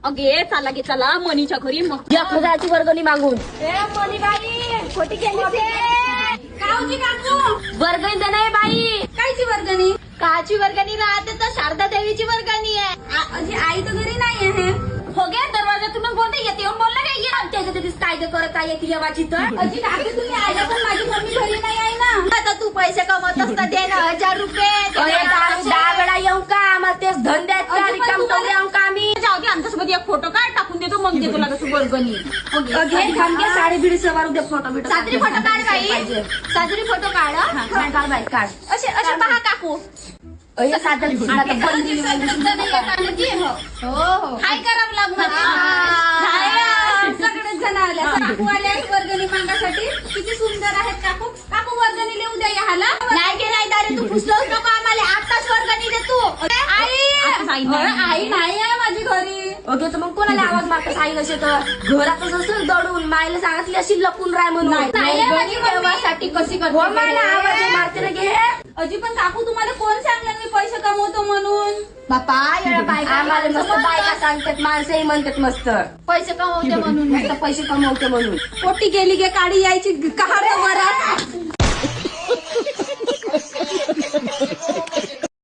अगे चला गे चला मनीच्या घरी मग 1000ची वर्गणी मागून. मनीबाई खोटी केली काऊची काकू वर्गणी दे नाही बाई. कायची वर्गणी काची वर्गणी राहते तर शारदा देवीची वर्गणी आहे. अजी आई तर घरी नाही आहे. हो गे दरवाजातून बोलते येते येऊन बोलला काय ये त्याच्या तिथे कायदे करत आहे ती येवाची तर अजी काकी तुम्ही आल्या पण माझी मम्मी घरी नाही आहे ना. आता तू पैसे कमवत असता दे ना 1000 रुपये. अरे 10 वेळा येऊ का आम्हाला तेच धंद्यात का रिकाम करू येऊ का आम्ही. जाऊ दे आमच्यासोबत एक फोटो काढ टाकून देतो मग देतो तुला कसं वर्गणी. घे साडी बिडी सवार उद्या फोटो बिटो. साजरी फोटो काढ बाई साजरी फोटो काढ हं. काढ बाई काढ. असे असे पहा काकू सादर हाय करावं लागणार. सगळेच जण आल्या काकू आल्या वर्गणी मागण्यासाठी. किती सुंदर आहेत काकू. काकू वर्गणी लिहू द्या ह्याला. नाही गे नाही दारे तू पुस्तक नको आम्हाला आताच वर्गणी दे तू. आई नाही आहे माझी घरी. ओके तर मग कोणाला आवाज मारतात आई नसे तर घरातच असं दडून मायला सांगितली अशी लपून राय म्हणून. नाही आहे माझी देवासाठी कशी करते आवाज मारते ना घे. अजी पण काकू तुम्हाला कोण सांगलं मी पैसे कमवतो म्हणून. बापा आम्हाला मस्त बायका सांगतात माणसंही म्हणतात मस्त पैसे कमवते म्हणून मस्त पैसे कमवते म्हणून. पोटी गेली गे काढी यायची काढ वरात.